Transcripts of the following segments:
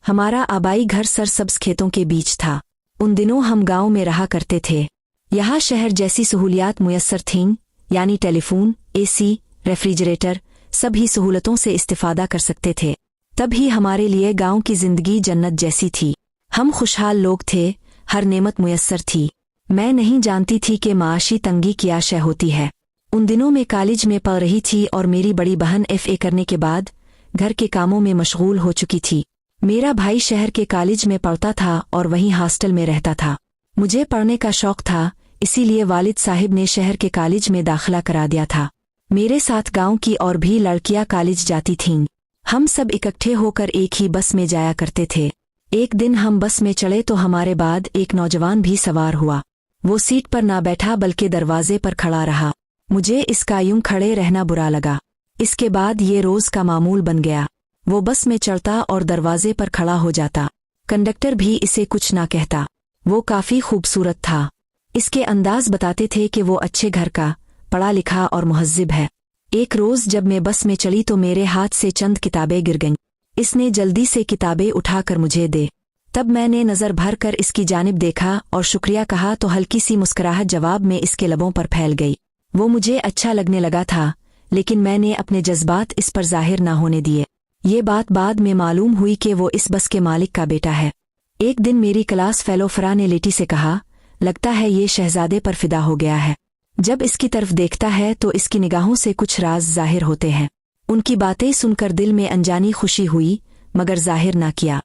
हमारा आबाई घर सरसब्ज खेतों के बीच था। उन दिनों हम गांव में रहा करते थे। यहाँ शहर जैसी सहूलियात मुयस्सर थीं, यानी टेलीफोन, एसी, रेफ्रिजरेटर, सभी सहूलतों से इस्तिफादा कर सकते थे। तब ही हमारे लिए गांव की जिंदगी जन्नत जैसी थी। हम खुशहाल लोग थे, हर नेमत मुयस्सर थी। मैं नहीं जानती थी कि माशी तंगी क्या शय होती है। उन दिनों में कॉलेज में पढ़ रही थी और मेरी बड़ी बहन FA करने के बाद घर के कामों में मशगूल हो चुकी थी। मेरा भाई शहर के कॉलेज में पढ़ता था और वहीं हॉस्टल में रहता था। मुझे पढ़ने का शौक था, इसीलिए वालिद साहिब ने शहर के कॉलेज में दाखिला करा दिया था। मेरे साथ गांव की और भी लड़कियां कॉलेज जाती थीं। हम सब इकट्ठे होकर एक ही बस में जाया करते थे। एक दिन हम बस में चढ़े तो हमारे बाद एक नौजवान भी सवार हुआ। वो सीट पर ना बैठा बल्कि दरवाजे पर खड़ा रहा। मुझे इसका यूं खड़े रहना बुरा लगा। इसके बाद ये रोज का मामूल बन गया। वो बस में चढ़ता और दरवाजे पर खड़ा हो जाता। कंडक्टर भी इसे कुछ ना कहता। वो काफी खूबसूरत था। इसके अंदाज बताते थे कि वो अच्छे घर का, पढ़ा लिखा और मुहज्जिब है। एक रोज जब मैं बस में चली तो मेरे हाथ से चंद किताबें गिर गईं। इसने जल्दी से किताबें उठाकर मुझे दे। तब मैंने नजर भर कर इसकी जानिब देखा और शुक्रिया कहा तो हल्की सी मुस्कुराहट जवाब में इसके लबों पर फैल गई। वो मुझे अच्छा लगने लगा था, लेकिन मैंने अपने जज्बात इस पर जाहिर ना होने दिए। ये बात बाद में मालूम हुई कि वो इस बस के मालिक का बेटा है। एक दिन मेरी क्लास फेलो फरा ने लेटी से कहा, लगता है ये शहजादे पर फिदा हो गया है। जब इसकी तरफ देखता है तो इसकी निगाहों से कुछ राज जाहिर होते हैं। उनकी बातें सुनकर दिल में अनजानी खुशी हुई, मगर जाहिर ना किया।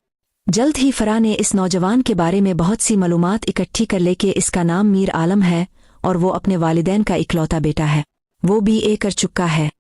जल्द ही फरा ने इस नौजवान के बारे में बहुत सी मालूमात इकट्ठी कर ले कि इसका नाम मीर आलम है और वो अपने वालिदैन का इकलौता बेटा है। वो BA कर चुका है।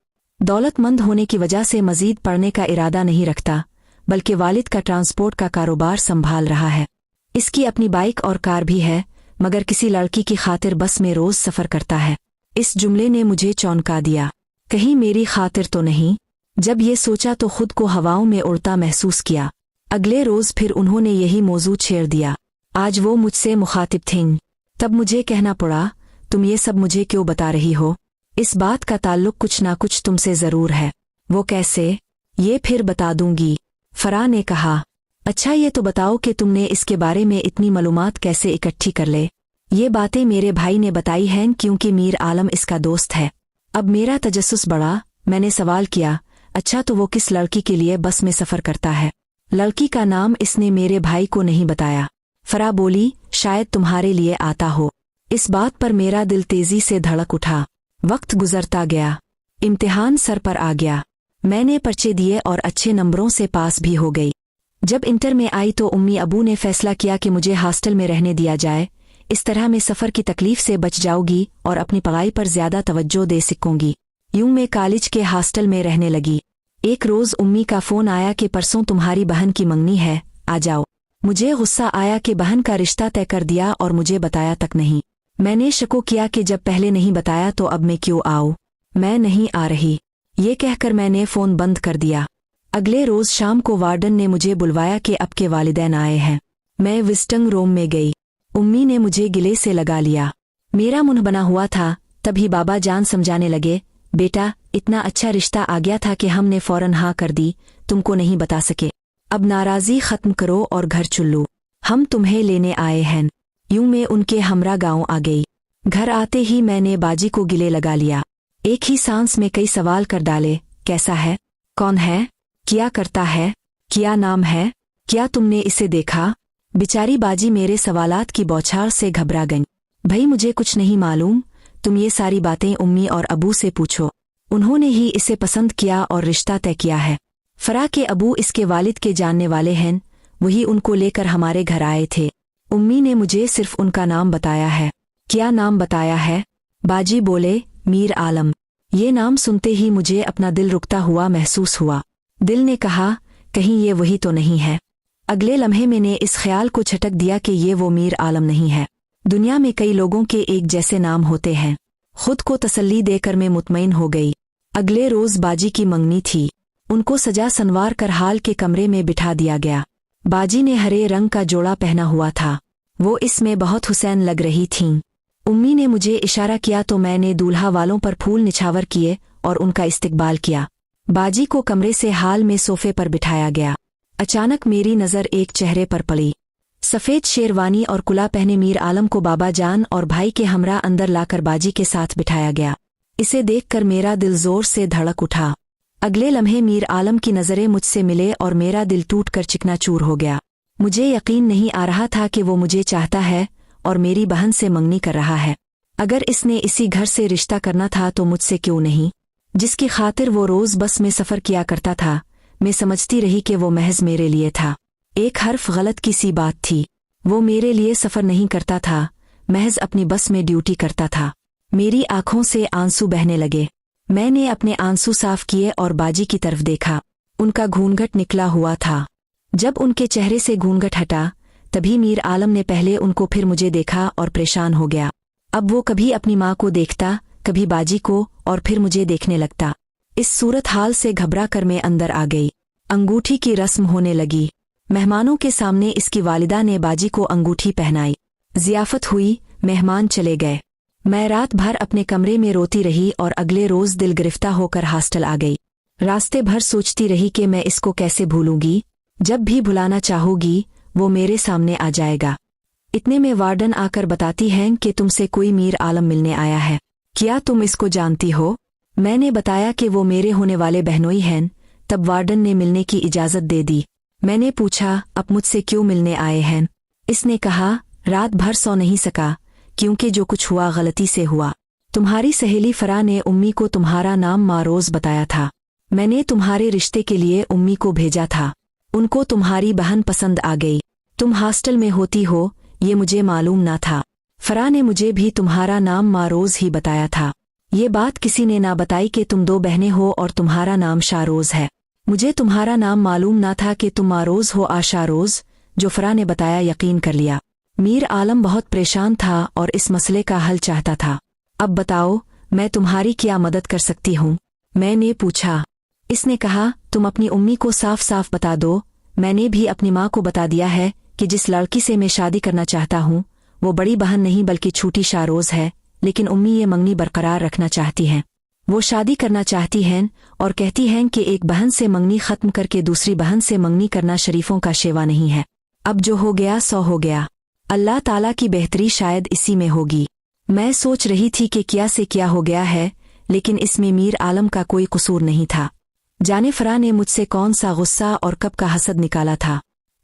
दौलतमंद होने की वजह से मजीद पढ़ने का इरादा नहीं रखता, बल्कि वालिद का ट्रांसपोर्ट का कारोबार संभाल रहा है। इसकी अपनी बाइक और कार भी है, मगर किसी लड़की की खातिर बस में रोज सफर करता है। इस जुमले ने मुझे चौंका दिया। कहीं मेरी खातिर तो नहीं। जब ये सोचा तो खुद को हवाओं में उड़ता महसूस किया। अगले रोज फिर उन्होंने यही मौजू छेड़ दिया। आज वो मुझसे मुखातिब थीं। तब मुझे कहना पड़ा, तुम ये सब मुझे क्यों बता रही हो? इस बात का ताल्लुक कुछ ना कुछ तुमसे जरूर है। वो कैसे? ये फिर बता दूंगी। फरा ने कहा, अच्छा ये तो बताओ कि तुमने इसके बारे में इतनी मालूमात कैसे इकट्ठी कर ले? ये बातें मेरे भाई ने बताई हैं क्योंकि मीर आलम इसका दोस्त है। अब मेरा तजस्सुस बढ़ा। मैंने सवाल किया, अच्छा तो वो किस लड़की के लिए बस में सफर करता है? लड़की का नाम इसने मेरे भाई को नहीं बताया। फरा बोली, शायद तुम्हारे लिए आता हो। इस बात पर मेरा दिल तेजी से धड़क उठा। वक्त गुजरता गया। इम्तिहान सर पर आ गया। मैंने पर्चे दिए और अच्छे नंबरों से पास भी हो गई। जब इंटर में आई तो उम्मी अबू ने फैसला किया कि मुझे हॉस्टल में रहने दिया जाए। इस तरह मैं सफ़र की तकलीफ से बच जाऊंगी और अपनी पढ़ाई पर ज्यादा तवज्जो दे सकूंगी। यूं मैं कॉलेज के हॉस्टल में रहने लगी। एक रोज उम्मी का फोन आया कि परसों तुम्हारी बहन की मंगनी है, आ जाओ। मुझे गुस्सा आया कि बहन का रिश्ता तय कर दिया और मुझे बताया तक नहीं। मैंने शको किया कि जब पहले नहीं बताया तो अब मैं क्यों आऊं? मैं नहीं आ रही, ये कहकर मैंने फोन बंद कर दिया। अगले रोज शाम को वार्डन ने मुझे बुलवाया कि अब के वालिदैन आए हैं। मैं विजिटिंग रूम में गई। उम्मी ने मुझे गिले से लगा लिया। मेरा मुंह बना हुआ था। तभी बाबा जान समझाने लगे, बेटा इतना अच्छा रिश्ता आ गया था कि हमने फौरन हाँ कर दी, तुमको नहीं बता सके। अब नाराजी खत्म करो और घर चुल्लू, हम तुम्हें लेने आए हैं। यूं मैं उनके हमरा गांव आ गई। घर आते ही मैंने बाजी को गिले लगा लिया। एक ही सांस में कई सवाल कर डाले, कैसा है, कौन है, क्या करता है, क्या नाम है, क्या तुमने इसे देखा? बेचारी बाजी मेरे सवालात की बौछार से घबरा गई। भाई मुझे कुछ नहीं मालूम, तुम ये सारी बातें उम्मी और अबू से पूछो। उन्होंने ही इसे पसंद किया और रिश्ता तय किया है। फरा के अबू इसके वालिद के जानने वाले हैं, वही उनको लेकर हमारे घर आए थे। उम्मी ने मुझे सिर्फ उनका नाम बताया है। क्या नाम बताया है? बाजी बोले, मीर आलम। ये नाम सुनते ही मुझे अपना दिल रुकता हुआ महसूस हुआ। दिल ने कहा, कहीं ये वही तो नहीं है। अगले लम्हे मैंने इस ख्याल को झटक दिया कि ये वो मीर आलम नहीं है। दुनिया में कई लोगों के एक जैसे नाम होते हैं। खुद को तसल्ली देकर मैं मुतमईन हो गई। अगले रोज बाजी की मंगनी थी। उनको सजा सनवार कर हाल के कमरे में बिठा दिया गया। बाजी ने हरे रंग का जोड़ा पहना हुआ था। वो इसमें बहुत हुसैन लग रही थीं। उम्मी ने मुझे इशारा किया तो मैंने दूल्हा वालों पर फूल निछावर किए और उनका इस्तकबाल किया। बाजी को कमरे से हाल में सोफे पर बिठाया गया। अचानक मेरी नज़र एक चेहरे पर पड़ी। सफ़ेद शेरवानी और कुला पहने मीर आलम को बाबा जान और भाई के हमरा अंदर लाकर बाजी के साथ बिठाया गया। इसे देखकर मेरा दिल जोर से धड़क उठा। अगले लम्हे मीर आलम की नज़रें मुझसे मिले और मेरा दिल टूटकर चिकनाचूर हो गया। मुझे यकीन नहीं आ रहा था कि वो मुझे चाहता है और मेरी बहन से मंगनी कर रहा है। अगर इसने इसी घर से रिश्ता करना था तो मुझसे क्यों नहीं? जिसकी खातिर वो रोज़ बस में सफ़र किया करता था, मैं समझती रही कि वो महज मेरे लिए था। एक हर्फ गलत की सी बात थी। वो मेरे लिए सफ़र नहीं करता था, महज अपनी बस में ड्यूटी करता था। मेरी आंखों से आंसू बहने लगे। मैंने अपने आंसू साफ किए और बाजी की तरफ देखा। उनका घूंघट निकला हुआ था। जब उनके चेहरे से घूंघट हटा तभी मीर आलम ने पहले उनको फिर मुझे देखा और परेशान हो गया। अब वो कभी अपनी माँ को देखता, कभी बाजी को और फिर मुझे देखने लगता। इस सूरत हाल से घबरा कर मैं अंदर आ गई। अंगूठी की रस्म होने लगी। मेहमानों के सामने इसकी वालिदा ने बाजी को अंगूठी पहनाई। ज़ियाफ़त हुई, मेहमान चले गए। मैं रात भर अपने कमरे में रोती रही और अगले रोज़ दिल गिरफ्ता होकर हॉस्टल आ गई। रास्ते भर सोचती रही कि मैं इसको कैसे भूलूंगी। जब भी भुलाना चाहूँगी वो मेरे सामने आ जाएगा। इतने में वार्डन आकर बताती हैं कि तुमसे कोई मीर आलम मिलने आया है। क्या तुम इसको जानती हो? मैंने बताया कि वो मेरे होने वाले बहनोई हैं। तब वार्डन ने मिलने की इजाज़त दे दी। मैंने पूछा, अब मुझसे क्यों मिलने आए हैं? इसने कहा, रात भर सो नहीं सका क्योंकि जो कुछ हुआ गलती से हुआ। तुम्हारी सहेली फरा ने उम्मी को तुम्हारा नाम मारोज बताया था। मैंने तुम्हारे रिश्ते के लिए उम्मी को भेजा था। उनको तुम्हारी बहन पसंद आ गई। तुम हॉस्टल में होती हो ये मुझे मालूम ना था। फरा ने मुझे भी तुम्हारा नाम मारोज ही बताया था। ये बात किसी ने ना बताई कि तुम दो बहनें हो और तुम्हारा नाम शारोज है। मुझे तुम्हारा नाम मालूम ना था कि तुम मारोज हो आशारोज। जो फरा ने बताया यकीन कर लिया। मीर आलम बहुत परेशान था और इस मसले का हल चाहता था। अब बताओ मैं तुम्हारी क्या मदद कर सकती हूँ? मैंने पूछा। इसने कहा, तुम अपनी उम्मी को साफ साफ बता दो। मैंने भी अपनी माँ को बता दिया है कि जिस लड़की से मैं शादी करना चाहता हूँ वो बड़ी बहन नहीं बल्कि छोटी शारोज है। लेकिन उम्मी ये मंगनी बरकरार रखना चाहती हैं। वो शादी करना चाहती हैं और कहती हैं कि एक बहन से मंगनी ख़त्म करके दूसरी बहन से मंगनी करना शरीफों का शेवा नहीं है। अब जो हो गया सो हो गया। अल्लाह ताला की बेहतरी शायद इसी में होगी। मैं सोच रही थी कि क्या से क्या हो गया है, लेकिन इसमें मीर आलम का कोई कसूर नहीं था। जाने फरा ने मुझसे कौन सा गुस्सा और कब का हसद निकाला था।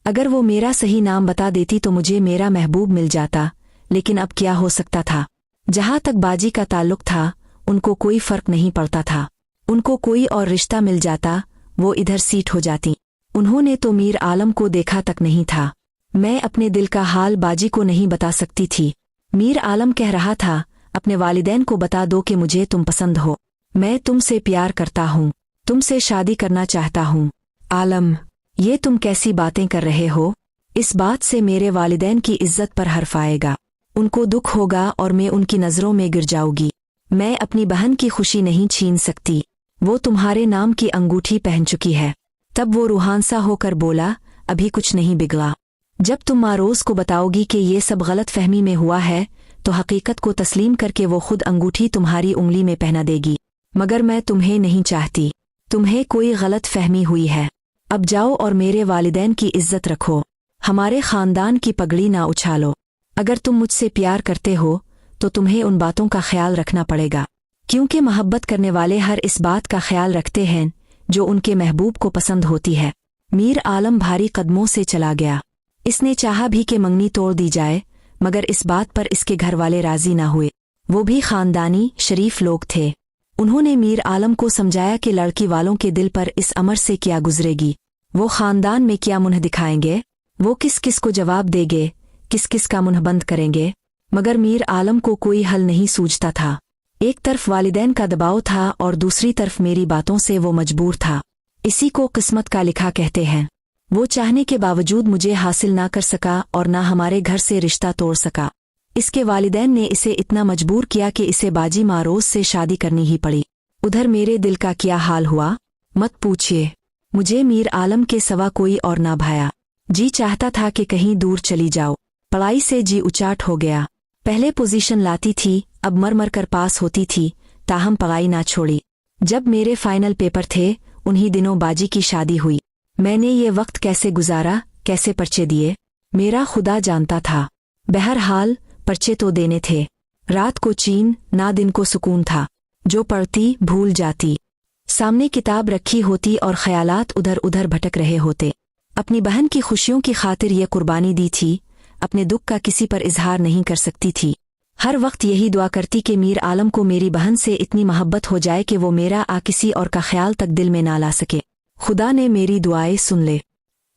अगर वो मेरा सही नाम बता देती तो मुझे मेरा महबूब मिल जाता, लेकिन अब क्या हो सकता था। जहाँ तक बाजी का ताल्लुक था उनको कोई फ़र्क नहीं पड़ता था। उनको कोई और रिश्ता मिल जाता वो इधर सीट हो जाती। उन्होंने तो मीर आलम को देखा तक नहीं था। मैं अपने दिल का हाल बाजी को नहीं बता सकती थी। मीर आलम कह रहा था, अपने वालिदैन को बता दो कि मुझे तुम पसंद हो। मैं तुमसे प्यार करता हूँ, तुमसे शादी करना चाहता हूँ। आलम, ये तुम कैसी बातें कर रहे हो? इस बात से मेरे वालिदैन की इज्जत पर हर्फ आएगा। उनको दुख होगा और मैं उनकी नज़रों में गिर जाऊंगी। मैं अपनी बहन की खुशी नहीं छीन सकती। वो तुम्हारे नाम की अंगूठी पहन चुकी है। तब वो रूहानसा होकर बोला, अभी कुछ नहीं बिगड़ा। जब तुम मारोज को बताओगी कि ये सब गलत फहमी में हुआ है तो हकीकत को तस्लीम करके वो खुद अंगूठी तुम्हारी उंगली में पहना देगी। मगर मैं तुम्हें नहीं चाहती। तुम्हें कोई गलत फहमी हुई है। अब जाओ और मेरे वालिदैन की इज्जत रखो। हमारे खानदान की पगड़ी ना उछालो। अगर तुम मुझसे प्यार करते हो तो तुम्हें उन बातों का ख्याल रखना पड़ेगा, क्योंकि मोहब्बत करने वाले हर इस बात का ख्याल रखते हैं जो उनके महबूब को पसंद होती है। मीर आलम भारी कदमों से चला गया। इसने चाहा भी कि मंगनी तोड़ दी जाए, मगर इस बात पर इसके घर वाले राजी ना हुए। वो भी खानदानी शरीफ लोग थे। उन्होंने मीर आलम को समझाया कि लड़की वालों के दिल पर इस अमर से क्या गुजरेगी, वो खानदान में क्या मुँह दिखाएंगे, वो किस किस को जवाब देंगे, किस किस का मुँह बंद करेंगे। मगर मीर आलम को कोई हल नहीं सूझता था। एक तरफ वालिदैन का दबाव था और दूसरी तरफ मेरी बातों से वो मजबूर था। इसी को किस्मत का लिखा कहते हैं। वो चाहने के बावजूद मुझे हासिल ना कर सका और ना हमारे घर से रिश्ता तोड़ सका। इसके वालिदैन ने इसे इतना मजबूर किया कि इसे बाजी मारोज से शादी करनी ही पड़ी। उधर मेरे दिल का क्या हाल हुआ मत पूछिए। मुझे मीर आलम के सवा कोई और ना भाया। जी चाहता था कि कहीं दूर चली जाओ। पढ़ाई से जी उचाट हो गया। पहले पोजीशन लाती थी, अब मर मर कर पास होती थी, ताहम पढ़ाई ना छोड़ी। जब मेरे फाइनल पेपर थे उन्हीं दिनों बाजी की शादी हुई। मैंने ये वक्त कैसे गुजारा, कैसे पर्चे दिए, मेरा खुदा जानता था। बहरहाल पर्चे तो देने थे। रात को चैन ना दिन को सुकून था। जो पढ़ती भूल जाती। सामने किताब रखी होती और ख्यालात उधर उधर भटक रहे होते। अपनी बहन की खुशियों की खातिर ये कुर्बानी दी थी, अपने दुख का किसी पर इजहार नहीं कर सकती थी। हर वक्त यही दुआ करती कि मीर आलम को मेरी बहन से इतनी मोहब्बत हो जाए कि वो मेरा किसी और का ख्याल तक दिल में ना ला सके। खुदा ने मेरी दुआएं सुन ले।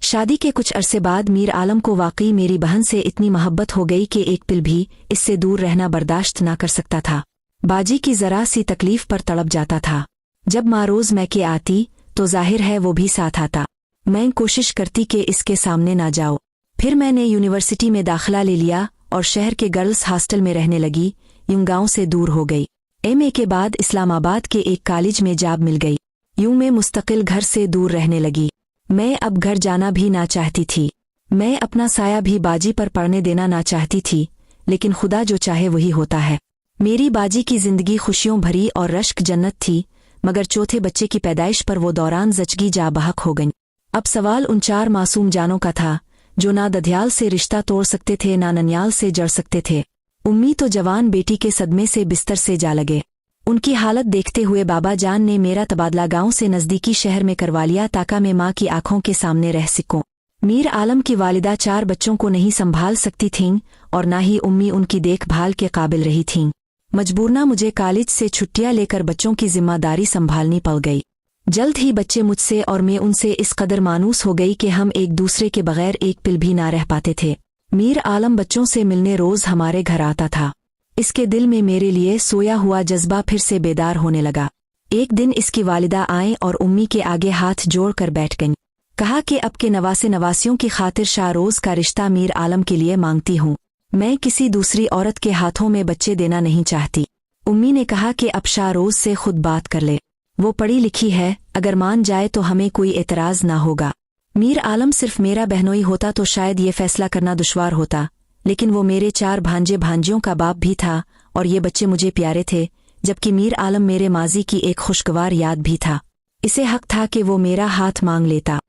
शादी के कुछ अरसे बाद मीर आलम को वाकई मेरी बहन से इतनी मोहब्बत हो गई कि एक पल भी इससे दूर रहना बर्दाश्त ना कर सकता था। बाजी की जरा सी तकलीफ पर तड़प जाता था। जब माँ रोज मैके आती तो जाहिर है वो भी साथ आता। मैं कोशिश करती कि इसके सामने ना जाओ। फिर मैंने यूनिवर्सिटी में दाखिला ले लिया और शहर के गर्ल्स हॉस्टल में रहने लगी। यूं गांव से दूर हो गई। एमए के बाद इस्लामाबाद के एक कॉलेज में जॉब मिल गई। यूं मैं मुस्तकिल घर से दूर रहने लगी। मैं अब घर जाना भी ना चाहती थी। मैं अपना साया भी बाजी पर पड़ने देना ना चाहती थी, लेकिन खुदा जो चाहे वही होता है। मेरी बाजी की जिंदगी खुशियों भरी और रश्क जन्नत थी, मगर चौथे बच्चे की पैदाइश पर वो दौरान जचगी जा बहक हो गई। अब सवाल उन 4 मासूम जानों का था जो ना दधियाल से रिश्ता तोड़ सकते थे, ना ननियाल से जड़ सकते थे। उम्मी तो जवान बेटी के सदमे से बिस्तर से जा लगे। उनकी हालत देखते हुए बाबा जान ने मेरा तबादला गांव से नज़दीकी शहर में करवा लिया ताकि मैं माँ की आंखों के सामने रह सकूं। मीर आलम की वालिदा 4 बच्चों को नहीं संभाल सकती थीं और ना ही उम्मी उनकी देखभाल के काबिल रही थीं। मजबूरना मुझे कॉलेज से छुट्टियां लेकर बच्चों की जिम्मेदारी संभालनी पड़ गई। जल्द ही बच्चे मुझसे और मैं उनसे इस कदर मानूस हो गई कि हम एक दूसरे के बगैर एक पल भी ना रह पाते थे। मीर आलम बच्चों से मिलने रोज हमारे घर आता था। इसके दिल में मेरे लिए सोया हुआ जज्बा फिर से बेदार होने लगा। एक दिन इसकी वालिदा आए और उम्मी के आगे हाथ जोड़ कर बैठ गईं। कहा कि अब के नवासे नवासियों की खातिर शाहरोज का रिश्ता मीर आलम के लिए मांगती हूँ। मैं किसी दूसरी औरत के हाथों में बच्चे देना नहीं चाहती। उम्मी ने कहा कि अब शाहरोज से खुद बात कर ले। वो पढ़ी लिखी है, अगर मान जाए तो हमें कोई एतराज ना होगा। मीर आलम सिर्फ मेरा बहनोई होता तो शायद ये फैसला करना दुश्वार होता, लेकिन वो मेरे 4 भांजे भांजियों का बाप भी था और ये बच्चे मुझे प्यारे थे, जबकि मीर आलम मेरे माजी की एक खुशगवार याद भी था। इसे हक था कि वो मेरा हाथ मांग लेता।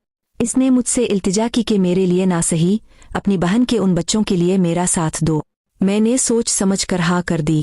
इसने मुझसे इल्तिजा की कि मेरे लिए ना सही, अपनी बहन के उन बच्चों के लिए मेरा साथ दो। मैंने सोच समझ कर हाँ कर दी।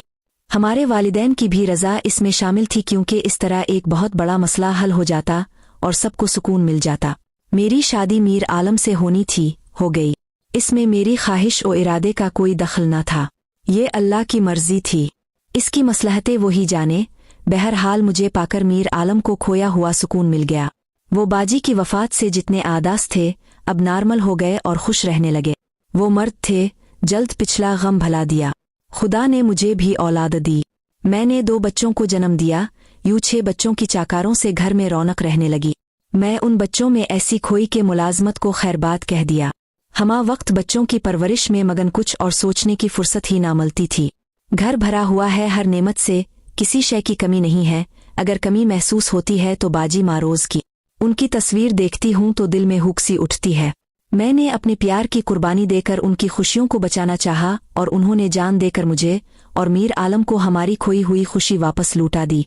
हमारे वालिदैन की भी रज़ा इसमें शामिल थी, क्योंकि इस तरह एक बहुत बड़ा मसला हल हो जाता और सबको सुकून मिल जाता। मेरी शादी मीर आलम से होनी थी, हो गई। इसमें मेरी ख्वाहिश और इरादे का कोई दखल न था। ये अल्लाह की मर्जी थी। इसकी मसलहतें वही जाने। बहरहाल मुझे पाकर मीर आलम को खोया हुआ सुकून मिल गया। वो बाजी की वफ़ात से जितने आदास थे अब नॉर्मल हो गए और खुश रहने लगे। वो मर्द थे, जल्द पिछला गम भला दिया। खुदा ने मुझे भी औलाद दी। मैंने 2 बच्चों को जन्म दिया। यूं 6 बच्चों की चाकारों से घर में रौनक रहने लगी। मैं उन बच्चों में ऐसी खोई के मुलाजमत को खैरबाद कह दिया। हमा वक्त बच्चों की परवरिश में मगन, कुछ और सोचने की फुर्सत ही ना मिलती थी। घर भरा हुआ है हर नेमत से, किसी शय की कमी नहीं है। अगर कमी महसूस होती है तो बाजी मारोज की। उनकी तस्वीर देखती हूँ तो दिल में हुक सी उठती है। मैंने अपने प्यार की कुर्बानी देकर उनकी खुशियों को बचाना चाहा और उन्होंने जान देकर मुझे और मीर आलम को हमारी खोई हुई खुशी वापस लूटा दी।